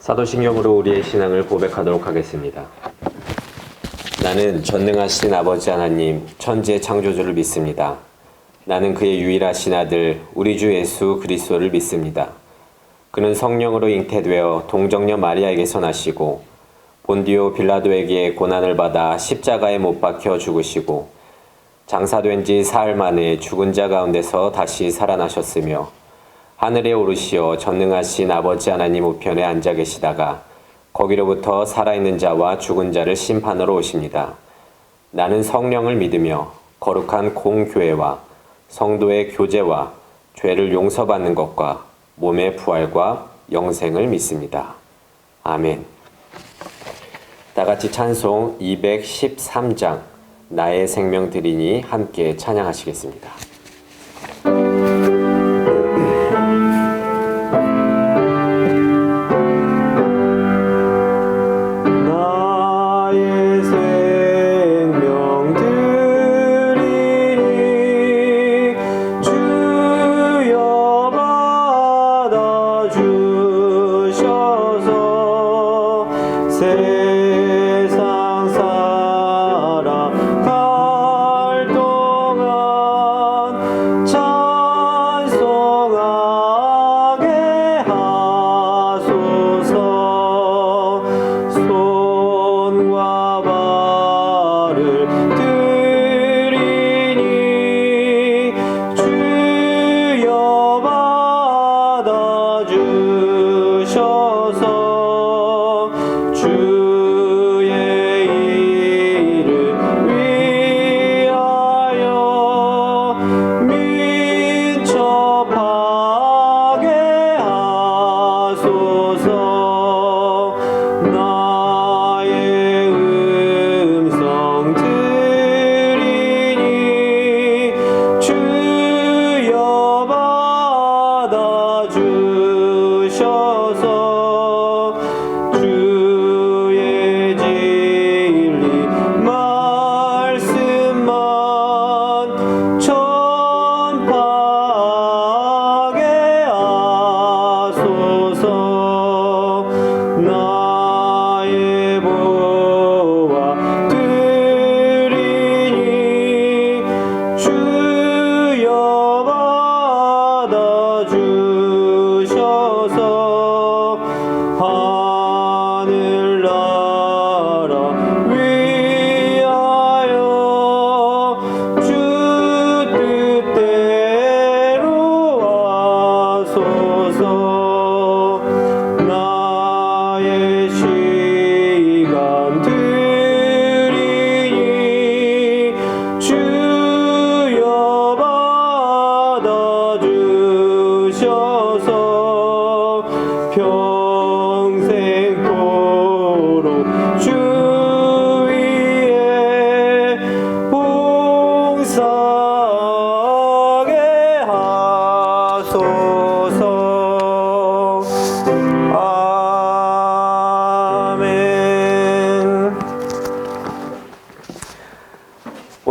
사도신경으로 우리의 신앙을 고백하도록 하겠습니다. 나는 전능하신 아버지 하나님, 천지의 창조주를 믿습니다. 나는 그의 유일하신 아들, 우리 주 예수 그리스도를 믿습니다. 그는 성령으로 잉태되어 동정녀 마리아에게서 나시고 본디오 빌라도에게 고난을 받아 십자가에 못 박혀 죽으시고 장사된 지 사흘 만에 죽은 자 가운데서 다시 살아나셨으며 하늘에 오르시어 전능하신 아버지 하나님 우편에 앉아 계시다가 거기로부터 살아있는 자와 죽은 자를 심판으로 오십니다. 나는 성령을 믿으며 거룩한 공교회와 성도의 교제와 죄를 용서받는 것과 몸의 부활과 영생을 믿습니다. 아멘. 다같이 찬송 213장 나의 생명 드리니 함께 찬양하시겠습니다.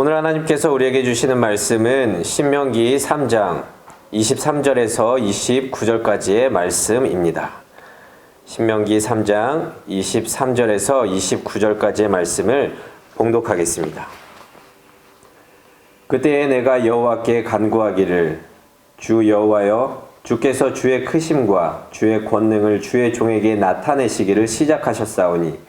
오늘 하나님께서 우리에게 주시는 말씀은 신명기 3장 23절에서 29절까지의 말씀입니다. 신명기 3장 23절에서 29절까지의 말씀을 봉독하겠습니다. 그때에 내가 여호와께 간구하기를 주 여호와여 주께서 주의 크심과 주의 권능을 주의 종에게 나타내시기를 시작하셨사오니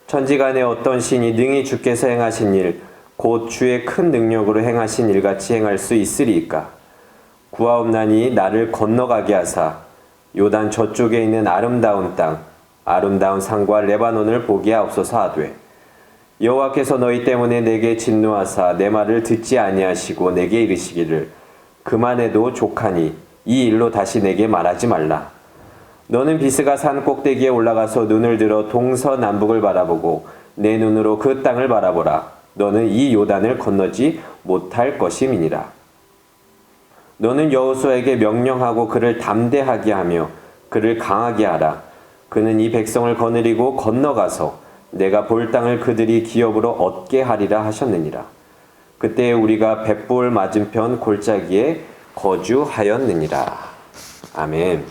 천지간에 어떤 신이 능히 주께서 행하신 일 곧 주의 큰 능력으로 행하신 일같이 행할 수 있으리이까. 구하옵나니 나를 건너가게 하사 요단 저쪽에 있는 아름다운 땅 아름다운 산과 레바논을 보게 하옵소서 하되 여호와께서 너희 때문에 내게 진노하사 내 말을 듣지 아니하시고 내게 이르시기를 그만해도 족하니 이 일로 다시 내게 말하지 말라. 너는 비스가 산 꼭대기에 올라가서 눈을 들어 동서남북을 바라보고 내 눈으로 그 땅을 바라보라. 너는 이 요단을 건너지 못할 것임이니라. 너는 여호수아에게 명령하고 그를 담대하게 하며 그를 강하게 하라. 그는 이 백성을 거느리고 건너가서 내가 볼 땅을 그들이 기업으로 얻게 하리라 하셨느니라. 그때 우리가 벳볼 맞은편 골짜기에 거주하였느니라. 아멘.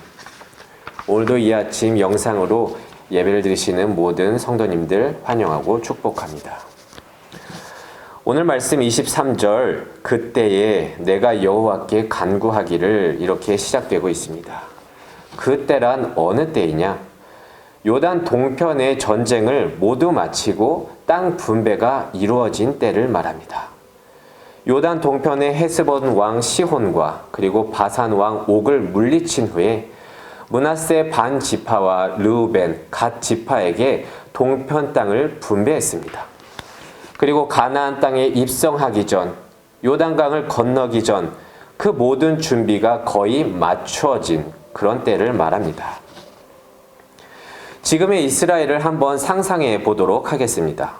오늘도 이 아침 영상으로 예배를 드리시는 모든 성도님들 환영하고 축복합니다. 오늘 말씀 23절, 그때에 내가 여호와께 간구하기를, 이렇게 시작되고 있습니다. 그때란 어느 때이냐? 요단 동편의 전쟁을 모두 마치고 땅 분배가 이루어진 때를 말합니다. 요단 동편의 헤스본 왕 시혼과 그리고 바산 왕 옥을 물리친 후에 므낫세 반 지파와 르우벤 갓 지파에게 동편 땅을 분배했습니다. 그리고 가나안 땅에 입성하기 전, 요단강을 건너기 전 그 모든 준비가 거의 맞추어진 그런 때를 말합니다. 지금의 이스라엘을 한번 상상해 보도록 하겠습니다.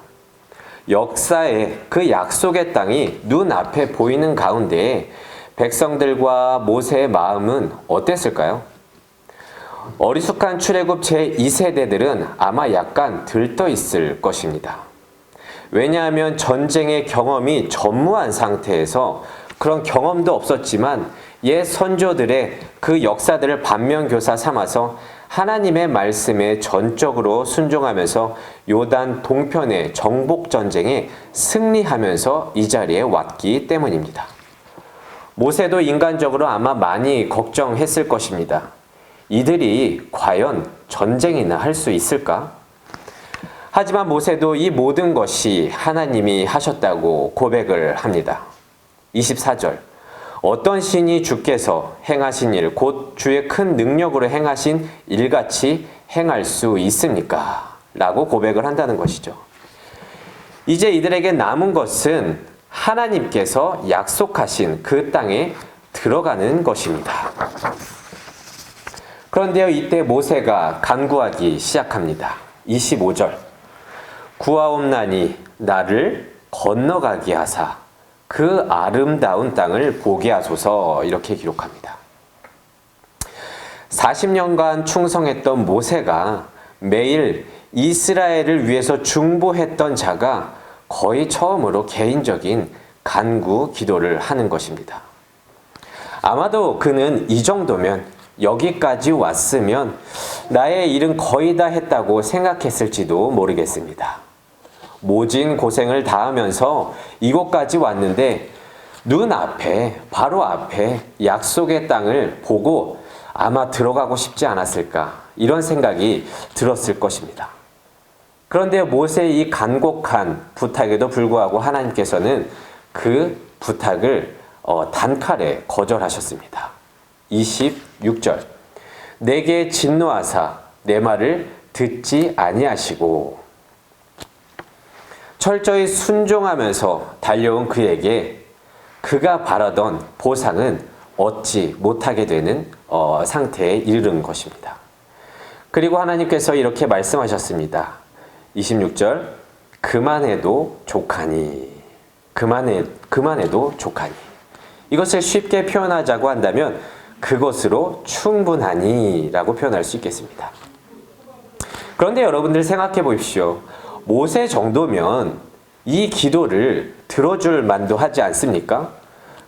역사의 그 약속의 땅이 눈앞에 보이는 가운데 백성들과 모세의 마음은 어땠을까요? 어리숙한 출애굽 제2세대들은 아마 약간 들떠 있을 것입니다. 왜냐하면 전쟁의 경험이 전무한 상태에서 그런 경험도 없었지만 옛 선조들의 그 역사들을 반면교사 삼아서 하나님의 말씀에 전적으로 순종하면서 요단 동편의 정복 전쟁에 승리하면서 이 자리에 왔기 때문입니다. 모세도 인간적으로 아마 많이 걱정했을 것입니다. 이들이 과연 전쟁이나 할 수 있을까? 하지만 모세도 이 모든 것이 하나님이 하셨다고 고백을 합니다. 24절, 어떤 신이 주께서 행하신 일, 곧 주의 큰 능력으로 행하신 일같이 행할 수 있습니까? 라고 고백을 한다는 것이죠. 이제 이들에게 남은 것은 하나님께서 약속하신 그 땅에 들어가는 것입니다. 그런데요, 이때 모세가 간구하기 시작합니다. 25절, 구하옵나니 나를 건너가게 하사 그 아름다운 땅을 보게 하소서, 이렇게 기록합니다. 40년간 충성했던 모세가 매일 이스라엘을 위해서 중보했던 자가 거의 처음으로 개인적인 간구 기도를 하는 것입니다. 아마도 그는 이 정도면, 여기까지 왔으면 나의 일은 거의 다 했다고 생각했을지도 모르겠습니다. 모진 고생을 다하면서 이곳까지 왔는데 눈앞에, 바로 앞에 약속의 땅을 보고 아마 들어가고 싶지 않았을까, 이런 생각이 들었을 것입니다. 그런데 모세의 이 간곡한 부탁에도 불구하고 하나님께서는 그 부탁을 단칼에 거절하셨습니다. 26절, 내게 진노하사 내 말을 듣지 아니하시고, 철저히 순종하면서 달려온 그에게 그가 바라던 보상은 얻지 못하게 되는 상태에 이르는 것입니다. 그리고 하나님께서 이렇게 말씀하셨습니다. 26절, 그만해도 족하니, 그만해도 족하니. 이것을 쉽게 표현하자고 한다면 그것으로 충분하니 라고 표현할 수 있겠습니다. 그런데 여러분들 생각해 보십시오. 모세 정도면 이 기도를 들어줄 만도 하지 않습니까?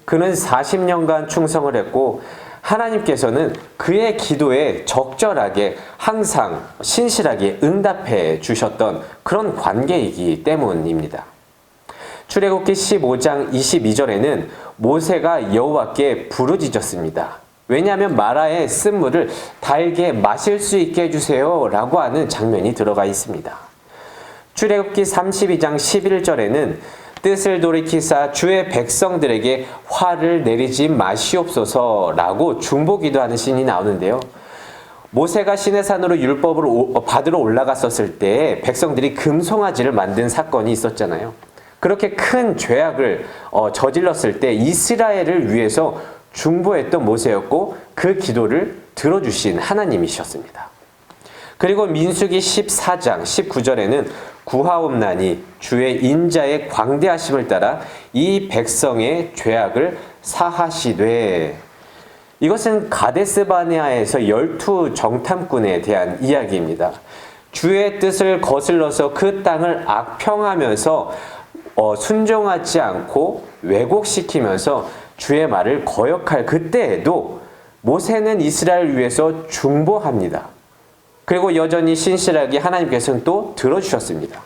그는 40년간 충성을 했고 하나님께서는 그의 기도에 적절하게 항상 신실하게 응답해 주셨던 그런 관계이기 때문입니다. 출애굽기 15장 22절에는 모세가 여호와께 부르짖었습니다. 왜냐하면 마라의 쓴물을 달게 마실 수 있게 해주세요 라고 하는 장면이 들어가 있습니다. 출애굽기 32장 11절에는 뜻을 돌이키사 주의 백성들에게 화를 내리지 마시옵소서라고 중보기도하는 신이 나오는데요. 모세가 시내산으로 율법을 받으러 올라갔었을 때 백성들이 금송아지를 만든 사건이 있었잖아요. 그렇게 큰 죄악을 저질렀을 때 이스라엘을 위해서 중보했던 모세였고 그 기도를 들어주신 하나님이셨습니다. 그리고 민수기 14장 19절에는 구하옵나니 주의 인자의 광대하심을 따라 이 백성의 죄악을 사하시되. 이것은 가데스바네아에서 12 정탐꾼에 대한 이야기입니다. 주의 뜻을 거슬러서 그 땅을 악평하면서 순종하지 않고 왜곡시키면서 주의 말을 거역할 그때에도 모세는 이스라엘을 위해서 중보합니다. 그리고 여전히 신실하게 하나님께서는 또 들어주셨습니다.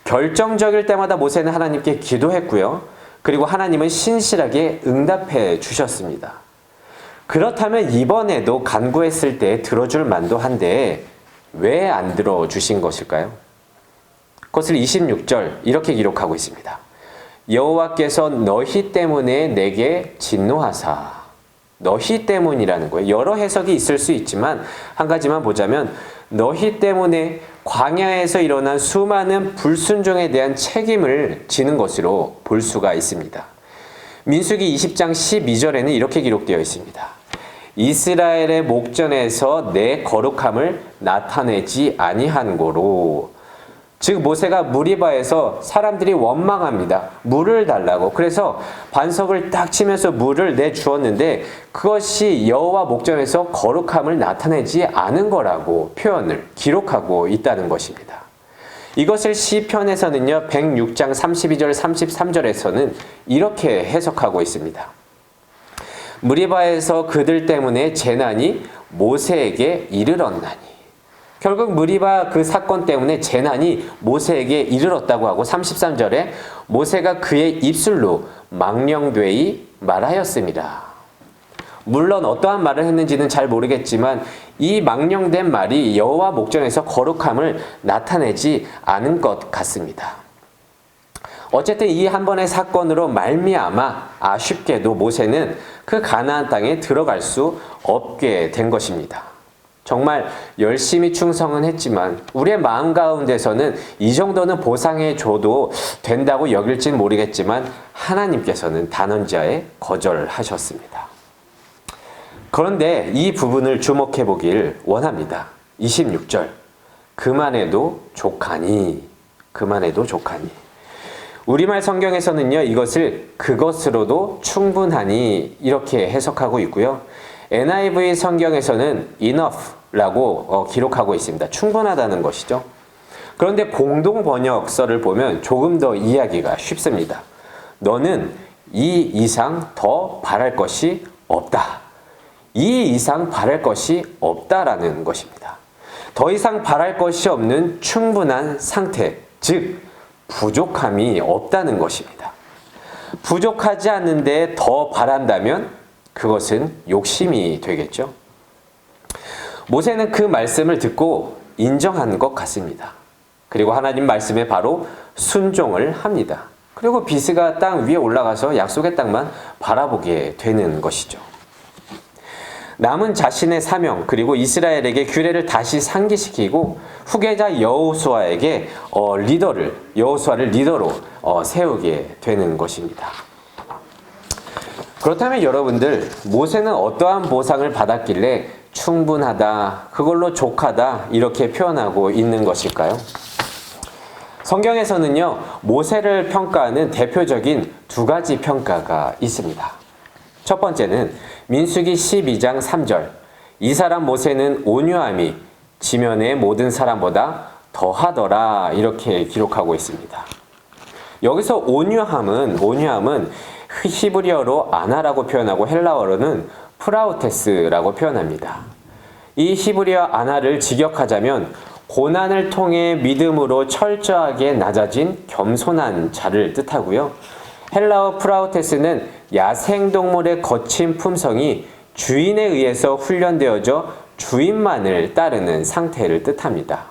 결정적일 때마다 모세는 하나님께 기도했고요. 그리고 하나님은 신실하게 응답해 주셨습니다. 그렇다면 이번에도 간구했을 때 들어줄 만도 한데 왜 안 들어주신 것일까요? 그것을 26절 이렇게 기록하고 있습니다. 여호와께서 너희 때문에 내게 진노하사. 너희 때문이라는 거예요. 여러 해석이 있을 수 있지만 한 가지만 보자면 너희 때문에 광야에서 일어난 수많은 불순종에 대한 책임을 지는 것으로 볼 수가 있습니다. 민수기 20장 12절에는 이렇게 기록되어 있습니다. 이스라엘의 목전에서 내 거룩함을 나타내지 아니한 고로. 즉 모세가 무리바에서 사람들이 원망합니다. 물을 달라고. 그래서 반석을 딱 치면서 물을 내주었는데 그것이 여호와 목전에서 거룩함을 나타내지 않은 거라고 표현을 기록하고 있다는 것입니다. 이것을 시편에서는요 106장 32절 33절에서는 이렇게 해석하고 있습니다. 무리바에서 그들 때문에 재난이 모세에게 이르렀나니. 결국 무리바 그 사건 때문에 재난이 모세에게 이르렀다고 하고 33절에 모세가 그의 입술로 망령되이 말하였습니다. 물론 어떠한 말을 했는지는 잘 모르겠지만 이 망령된 말이 여호와 목전에서 거룩함을 나타내지 않은 것 같습니다. 어쨌든 이 한 번의 사건으로 말미암아 아쉽게도 모세는 그 가나안 땅에 들어갈 수 없게 된 것입니다. 정말 열심히 충성은 했지만 우리의 마음 가운데서는 이 정도는 보상해 줘도 된다고 여길진 모르겠지만 하나님께서는 단언자에 거절하셨습니다. 그런데 이 부분을 주목해 보길 원합니다. 26절 그만해도 족하니. 그만해도 족하니. 우리말 성경에서는요 이것을 그것으로도 충분하니 이렇게 해석하고 있고요. NIV 성경에서는 enough라고 기록하고 있습니다. 충분하다는 것이죠. 그런데 공동 번역서를 보면 조금 더 이해하기가 쉽습니다. 너는 이 이상 더 바랄 것이 없다. 이 이상 바랄 것이 없다라는 것입니다. 더 이상 바랄 것이 없는 충분한 상태, 즉 부족함이 없다는 것입니다. 부족하지 않는데 더 바란다면 그것은 욕심이 되겠죠. 모세는 그 말씀을 듣고 인정한 것 같습니다. 그리고 하나님 말씀에 바로 순종을 합니다. 그리고 비스가 땅 위에 올라가서 약속의 땅만 바라보게 되는 것이죠. 남은 자신의 사명 그리고 이스라엘에게 규례를 다시 상기시키고 후계자 여호수아에게 여호수아를 리더로 세우게 되는 것입니다. 그렇다면 여러분들 모세는 어떠한 보상을 받았길래 충분하다, 그걸로 족하다 이렇게 표현하고 있는 것일까요? 성경에서는요 모세를 평가하는 대표적인 두 가지 평가가 있습니다. 첫 번째는 민수기 12장 3절 이 사람 모세는 온유함이 지면의 모든 사람보다 더하더라 이렇게 기록하고 있습니다. 여기서 온유함은 히브리어로 아나라고 표현하고 헬라어로는 프라우테스라고 표현합니다. 이 히브리어 아나를 직역하자면 고난을 통해 믿음으로 철저하게 낮아진 겸손한 자를 뜻하고요. 헬라어 프라우테스는 야생동물의 거친 품성이 주인에 의해서 훈련되어져 주인만을 따르는 상태를 뜻합니다.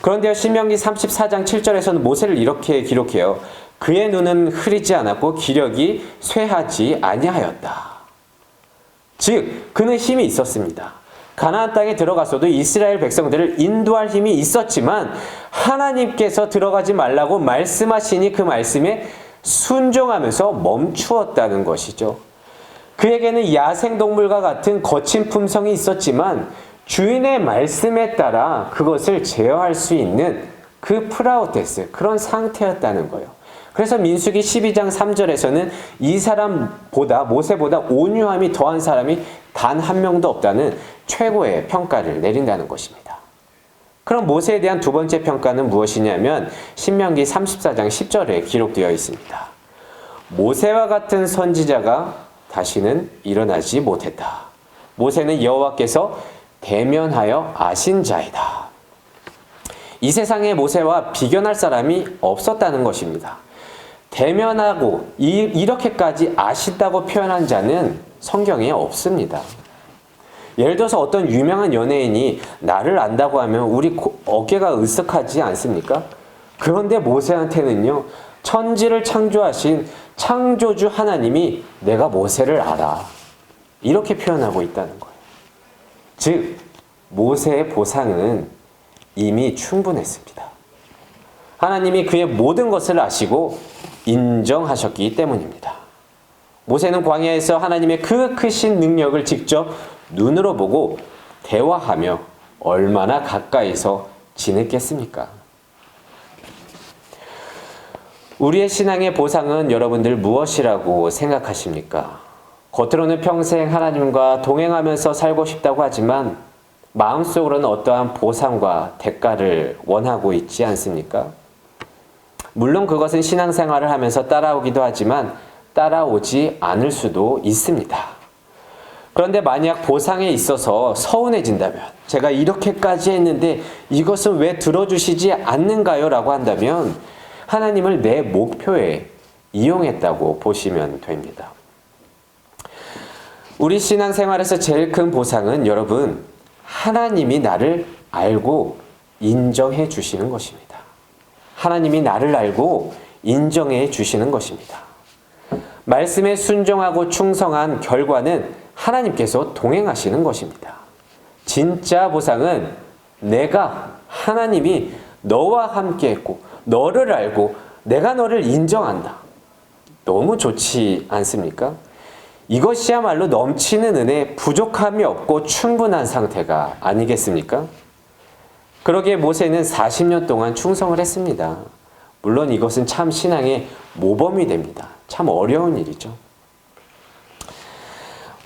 그런데 신명기 34장 7절에서는 모세를 이렇게 기록해요. 그의 눈은 흐리지 않았고 기력이 쇠하지 아니하였다. 즉 그는 힘이 있었습니다. 가나안 땅에 들어갔어도 이스라엘 백성들을 인도할 힘이 있었지만 하나님께서 들어가지 말라고 말씀하시니 그 말씀에 순종하면서 멈추었다는 것이죠. 그에게는 야생동물과 같은 거친 품성이 있었지만 주인의 말씀에 따라 그것을 제어할 수 있는 그 프라우테스, 그런 상태였다는 거예요. 그래서 민수기 12장 3절에서는 이 사람보다 모세보다 온유함이 더한 사람이 단 한 명도 없다는 최고의 평가를 내린다는 것입니다. 그럼 모세에 대한 두 번째 평가는 무엇이냐면 신명기 34장 10절에 기록되어 있습니다. 모세와 같은 선지자가 다시는 일어나지 못했다. 모세는 여호와께서 대면하여 아신 자이다. 이 세상에 모세와 비견할 사람이 없었다는 것입니다. 대면하고 이렇게까지 아신다고 표현한 자는 성경에 없습니다. 예를 들어서 어떤 유명한 연예인이 나를 안다고 하면 우리 어깨가 으쓱하지 않습니까? 그런데 모세한테는요, 천지를 창조하신 창조주 하나님이 내가 모세를 알아. 이렇게 표현하고 있다는 거예요. 즉, 모세의 보상은 이미 충분했습니다. 하나님이 그의 모든 것을 아시고 인정하셨기 때문입니다. 모세는 광야에서 하나님의 그 크신 능력을 직접 눈으로 보고 대화하며 얼마나 가까이서 지냈겠습니까? 우리의 신앙의 보상은 여러분들 무엇이라고 생각하십니까? 겉으로는 평생 하나님과 동행하면서 살고 싶다고 하지만 마음속으로는 어떠한 보상과 대가를 원하고 있지 않습니까? 물론 그것은 신앙생활을 하면서 따라오기도 하지만 따라오지 않을 수도 있습니다. 그런데 만약 보상에 있어서 서운해진다면, 제가 이렇게까지 했는데 이것은 왜 들어주시지 않는가요? 라고 한다면 하나님을 내 목표에 이용했다고 보시면 됩니다. 우리 신앙생활에서 제일 큰 보상은 여러분, 하나님이 나를 알고 인정해 주시는 것입니다. 하나님이 나를 알고 인정해 주시는 것입니다. 말씀에 순종하고 충성한 결과는 하나님께서 동행하시는 것입니다. 진짜 보상은 내가 하나님이 너와 함께 했고 너를 알고 내가 너를 인정한다. 너무 좋지 않습니까? 이것이야말로 넘치는 은혜, 부족함이 없고 충분한 상태가 아니겠습니까? 그러기에 모세는 40년 동안 충성을 했습니다. 물론 이것은 참 신앙의 모범이 됩니다. 참 어려운 일이죠.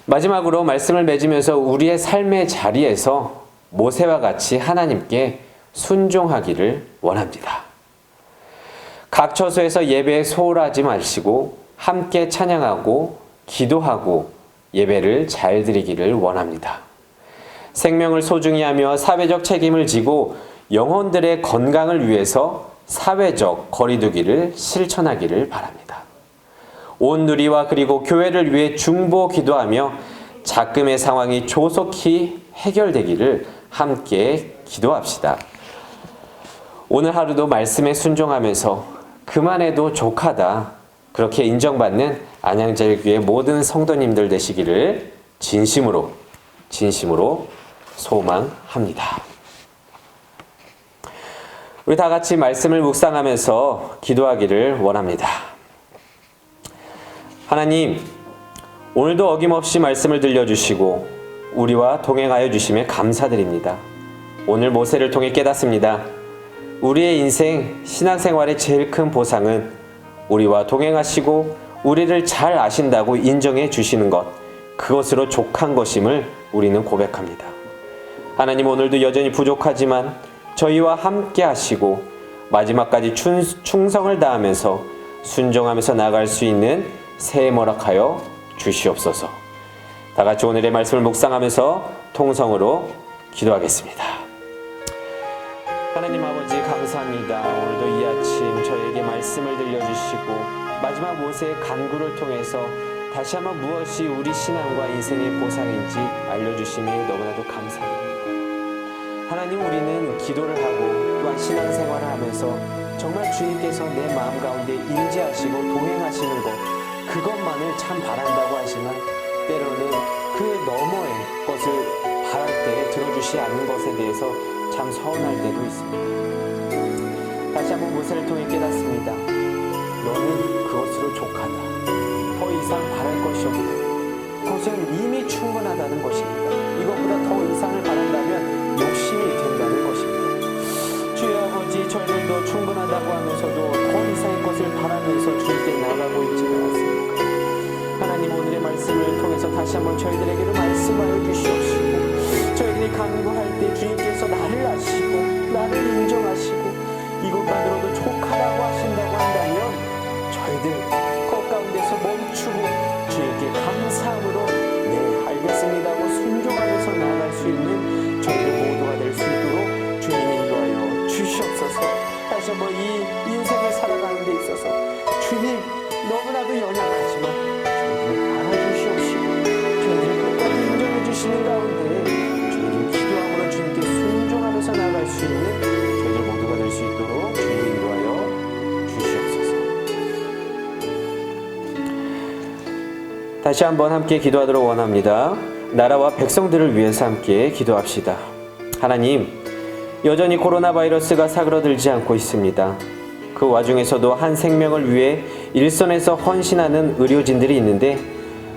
마지막으로 말씀을 맺으면서 우리의 삶의 자리에서 모세와 같이 하나님께 순종하기를 원합니다. 각 처소에서 예배에 소홀하지 마시고 함께 찬양하고 기도하고 예배를 잘 드리기를 원합니다. 생명을 소중히 하며 사회적 책임을 지고 영혼들의 건강을 위해서 사회적 거리두기를 실천하기를 바랍니다. 온 누리와 그리고 교회를 위해 중보 기도하며 작금의 상황이 조속히 해결되기를 함께 기도합시다. 오늘 하루도 말씀에 순종하면서 그만해도 족하다, 그렇게 인정받는 안양제일교회 모든 성도님들 되시기를 진심으로 소망합니다. 우리 다 같이 말씀을 묵상하면서 기도하기를 원합니다. 하나님, 오늘도 어김없이 말씀을 들려주시고 우리와 동행하여 주심에 감사드립니다. 오늘 모세를 통해 깨닫습니다. 우리의 인생, 신앙생활의 제일 큰 보상은 우리와 동행하시고 우리를 잘 아신다고 인정해 주시는 것, 그것으로 족한 것임을 우리는 고백합니다. 하나님, 오늘도 여전히 부족하지만 저희와 함께 하시고 마지막까지 충성을 다하면서 순종하면서 나갈 수 있는 새해 허락하여 주시옵소서. 다 같이 오늘의 말씀을 묵상하면서 통성으로 기도하겠습니다. 하나님 아버지, 감사합니다. 오늘도 이 아침 저에게 말씀을 들려주시고 마지막 모세의 간구를 통해서 다시 한번 무엇이 우리 신앙과 인생의 보상인지 알려주심에 너무나도 감사합니다. 하나님, 우리는 기도를 하고 또한 신앙생활을 하면서 정말 주님께서 내 마음 가운데 임재하시고 동행하시는 것, 그것만을 참 바란다고 하지만 때로는 그 너머의 것을 바랄 때 들어주시 않는 것에 대해서 참 서운할 때도 있습니다. 다시 한번 모세를 통해 깨닫습니다. 너는 그것으로 족하다. 더 이상 바랄 것이 없다. 그것은 이미 충분하다는 것입니다. 이것보다 더 이상을 바란다면 욕심이 된다는 것입니다. 주여 아버지, 저희들도 충분하다고 하면서도 더 이상의 것을 바라면서 주님께 나아가고 있지는 않습니까? 하나님, 오늘의 말씀을 통해서 다시 한번 저희들에게도 말씀하여 주시옵시고 저희들이 간구할 때 주님께서 나를 아시고 나를 인정하시고 이것만으로도 족하다고 하신다고 한다면 저희들 그 가운데서 멈추고 주님께 감사함으로 네 알겠습니다 하고 순종하면서 나아갈 수 있는 저희들 모두가 될 수 있도록 주님 인도하여 주시옵소서. 다시 한번 이 인생을 살아가는 데 있어서 주님 너무나도 연약하지만 저희들을 알아주시옵시고 저희들을 끝까지 인정해 주시는 가운데 저희들 기도함으로 주님께 순종하면서 나아갈 수 있는 저희들 모두가 될 수 있도록 주님 인도하여 주시옵소서. 다시 한번 함께 기도하도록 원합니다. 나라와 백성들을 위해서 함께 기도합시다. 하나님, 여전히 코로나 바이러스가 사그러들지 않고 있습니다. 그 와중에서도 한 생명을 위해 일선에서 헌신하는 의료진들이 있는데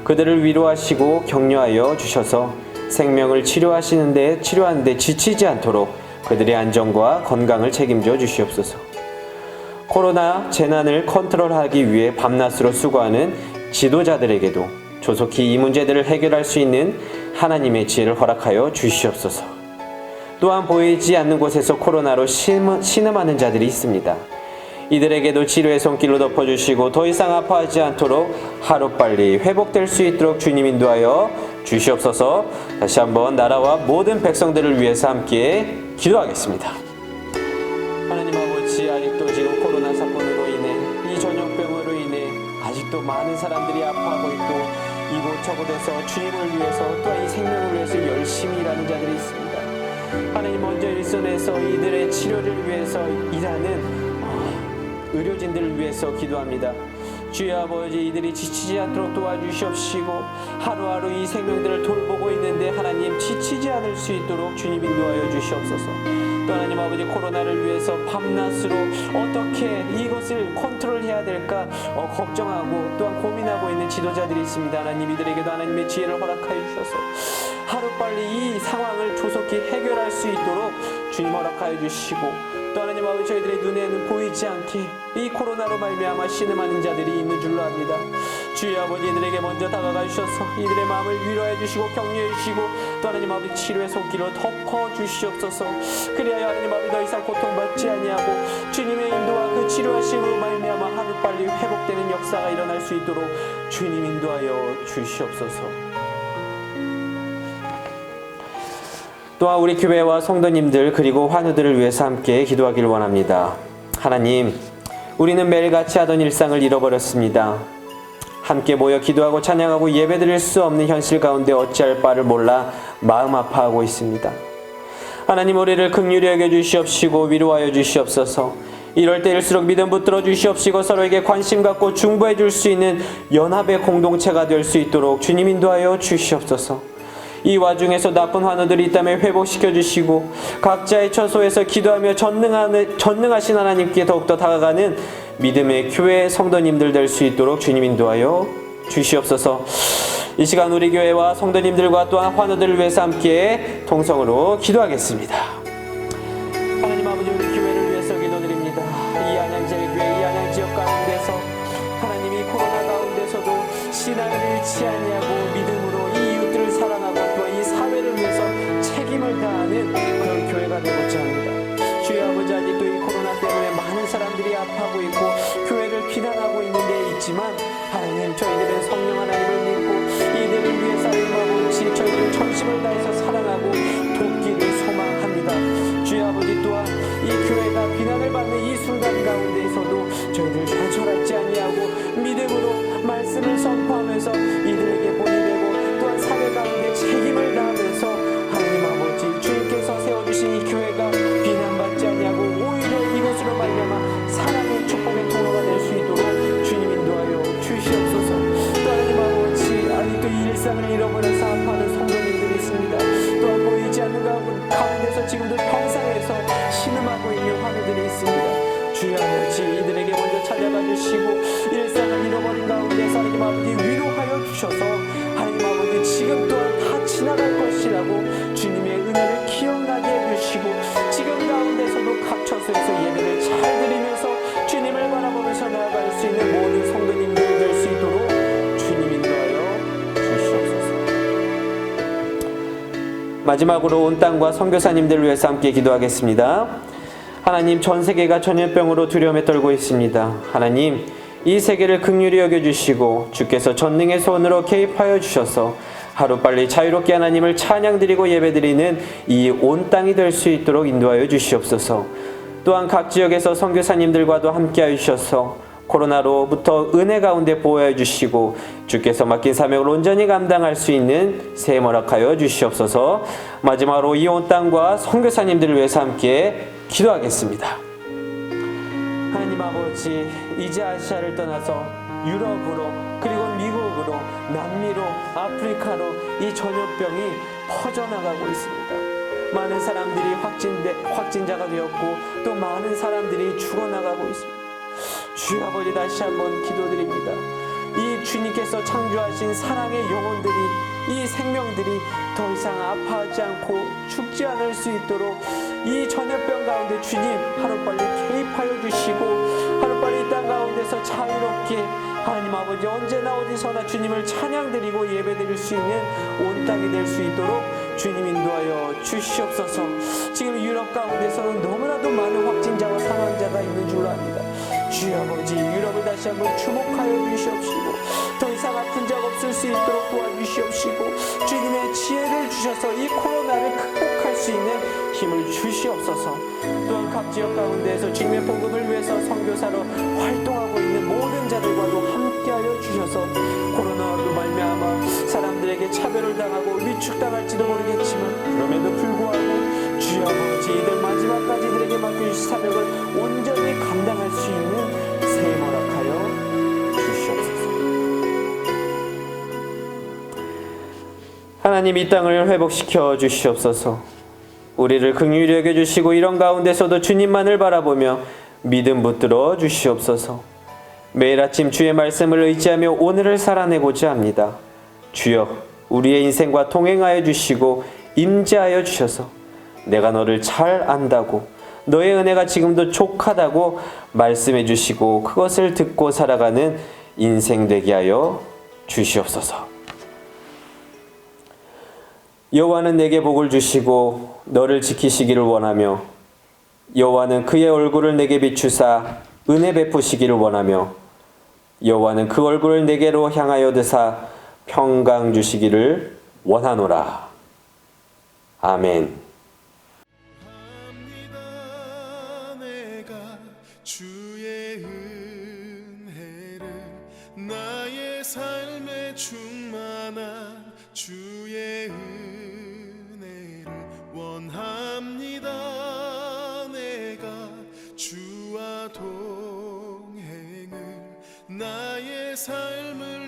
그들을 위로하시고 격려하여 주셔서 생명을 치료하는데 지치지 않도록 그들의 안전과 건강을 책임져 주시옵소서. 코로나 재난을 컨트롤하기 위해 밤낮으로 수고하는 지도자들에게도 조속히 이 문제들을 해결할 수 있는 하나님의 지혜를 허락하여 주시옵소서. 또한 보이지 않는 곳에서 코로나로 신음하는 자들이 있습니다. 이들에게도 치료의 손길로 덮어주시고 더 이상 아파하지 않도록 하루빨리 회복될 수 있도록 주님 인도하여 주시옵소서. 다시 한번 나라와 모든 백성들을 위해서 함께 기도하겠습니다. 하나님 아버지, 아직도 지금 코로나 사건으로 인해 이 전염병으로 인해 아직도 많은 사람들이 아파하고 있고 이곳저곳에서 주님을 위해서 또한 이 생명을 위해서 열심히 일하는 자들이 있습니다. 하나님, 먼저 일선에서 이들의 치료를 위해서 일하는 의료진들을 위해서 기도합니다. 주여 아버지, 이들이 지치지 않도록 도와주시옵시고 하루하루 이 생명들을 돌보고 있는데 하나님 지치지 않을 수 있도록 주님 인도하여 주시옵소서. 또 하나님 아버지, 코로나를 위해서 밤낮으로 어떻게 이것을 컨트롤해야 될까 걱정하고 또한 고민하고 있는 지도자들이 있습니다. 하나님, 이들에게도 하나님의 지혜를 허락하여 주셔서 하루빨리 이 상황을 조속히 해결할 수 있도록 주님 허락하여 주시고, 또 하나님 아버지, 저희들의 눈에는 보이지 않게 이 코로나로 말미암아 신음하는 자들이 있는 줄로 압니다. 주여 아버지, 이들에게 먼저 다가가 주셔서 이들의 마음을 위로해 주시고 격려해 주시고 또 하나님 아버지 치료의 손길로 덮어 주시옵소서. 그리하여 하나님 아버지 더 이상 고통받지 아니하고 주님의 인도와 그 치료하심으로 말미암아 하루빨리 회복되는 역사가 일어날 수 있도록 주님 인도하여 주시옵소서. 또한 우리 교회와 성도님들 그리고 환우들을 위해서 함께 기도하기를 원합니다. 하나님, 우리는 매일같이 하던 일상을 잃어버렸습니다. 함께 모여 기도하고 찬양하고 예배드릴 수 없는 현실 가운데 어찌할 바를 몰라 마음 아파하고 있습니다. 하나님, 우리를 긍휼히 여겨주시옵시고 위로하여 주시옵소서. 이럴 때일수록 믿음 붙들어 주시옵시고 서로에게 관심 갖고 중보해 줄 수 있는 연합의 공동체가 될 수 있도록 주님 인도하여 주시옵소서. 이 와중에서 나쁜 환우들이 있다면 회복시켜 주시고 각자의 처소에서 기도하며 전능하신 하나님께 더욱더 다가가는 믿음의 교회 성도님들 될 수 있도록 주님 인도하여 주시옵소서. 이 시간 우리 교회와 성도님들과 또한 환우들을 위해서 함께 통성으로 기도하겠습니다. 하나님 아버지, 우리 교회를 위해서 기도드립니다. 이 안양제일교회 이 안양지역 가운데서 하나님 이 코로나 가운데서도 신앙을 잃지 아니하고 믿음으로 이 이웃들을 사랑하고 또한 이 사회를 위해서 책임을 다하는 그런 교회가 되고자 합니다. 주여 아버지, 아직도 이 코로나 때문에 많은 사람들이 아파하고 있고 교회를 비난하고 있는 데 있지만 하나님, 저희들은 성령 하나님을 믿고 이들을 위해서 하나님 아버지 저희들 전심을 다해서 사랑하고 돕기를 소망합니다. 주여 아버지, 또한 이 교회가 비난을 받는 이 순간 가운데에서도 저희들 좌절하지 아니하고 믿음으로 말씀을 선포하면서 이들에게 본이 되고 또한 사회 가운데 책임을 다하면서 하나님 아버지 주님께서 세워주신 이 교회가 비난받지 아니하고 오히려 이것으로 말미암아 사랑의 축복의 통로가 될 수 있도록 주님 인도하여 주시옵소서. 또 하나님 아버지, 아직도 이 일상을 잃어버려서 아파하는 성도님들이 있습니다. 또한 보이지 않는 가운데서 지금도 평상에서 신음하고 있는 환우들이 있습니다. 주여 아버지, 이들에게 먼저 찾아가 주시고 일상을 잃어버린 가운데서 하나님 아버지 위로하여 주셔서 하나님 아버지 지금 또한 다 지나갈 것이라고 주님의 은혜를 기억나게 해주시고 지금 가운데서도 각 처소에서 예배를 잘 드리면서 주님을 바라보면서 나아갈 수 있는 모든 성도님들 될 수 있도록 주님 인도하여 주시옵소서. 마지막으로 온 땅과 선교사님들을 위해서 함께 기도하겠습니다. 하나님, 전 세계가 전염병으로 두려움에 떨고 있습니다. 하나님, 이 세계를 긍휼히 여겨주시고 주께서 전능의 손으로 개입하여 주셔서 하루빨리 자유롭게 하나님을 찬양드리고 예배드리는 이 온 땅이 될 수 있도록 인도하여 주시옵소서. 또한 각 지역에서 선교사님들과도 함께하여 주셔서 코로나로부터 은혜 가운데 보호해 주시고 주께서 맡긴 사명을 온전히 감당할 수 있는 새해 허락하여 주시옵소서. 마지막으로 이 온 땅과 선교사님들을 위해서 함께 기도하겠습니다. 하나님 아버지, 이제 아시아를 떠나서 유럽으로 그리고 미국으로 남미로 아프리카로 이 전염병이 퍼져나가고 있습니다. 많은 사람들이 확진자가 되었고 또 많은 사람들이 죽어나가고 있습니다. 주여 아버지, 다시 한번 기도드립니다. 이 주님께서 창조하신 사랑의 영혼들이, 이 생명들이 더 이상 아파하지 않고 죽지 않을 수 있도록 이 전염병 가운데 주님 하루빨리 개입하여 주시고 하루빨리 이 땅 가운데서 자유롭게 하나님 아버지 언제나 어디서나 주님을 찬양드리고 예배드릴 수 있는 온 땅이 될 수 있도록 주님 인도하여 주시옵소서. 지금 유럽 가운데서는 너무나도 많은 확진자와 사망자가 있는 줄로 압니다. 주여 아버지, 유럽을 다시 한번 주목하여 주시옵시고 더 이상 아픈 자 없을 수 있도록 도와주시옵시고 주님의 지혜를 주셔서 이 코로나를 극복할 수 있는 힘을 주시옵소서. 또한 각 지역 가운데에서 주님의 복음을 위해서 선교사로 활동하고 있는 모든 자들과도 함께하여 주셔서 코로나로 말미암아 사람들에게 차별을 당하고 위축당할지도 모르겠지만 그럼에도 불구하고 주여 아버지, 이들 마지막까지 이들에게 맡겨주신 사명을 온전히 감당할 수 있는 새해 허락하여 주시옵소서. 하나님, 이 땅을 회복시켜 주시옵소서. 우리를 긍휼히 여겨주시고 이런 가운데서도 주님만을 바라보며 믿음 붙들어 주시옵소서. 매일 아침 주의 말씀을 의지하며 오늘을 살아내고자 합니다. 주여, 우리의 인생과 동행하여 주시고 임재하여 주셔서 내가 너를 잘 안다고, 너의 은혜가 지금도 족하다고 말씀해 주시고 그것을 듣고 살아가는 인생 되게 하여 주시옵소서. 여호와는 내게 복을 주시고 너를 지키시기를 원하며 여호와는 그의 얼굴을 내게 비추사 은혜 베푸시기를 원하며 여호와는 그 얼굴을 내게로 향하여 드사 평강 주시기를 원하노라. 아멘. 내가 주의 은혜를 나의 삶에 충만한 주의 은혜를 원합니다. 내가 주와 동행을 나의 삶을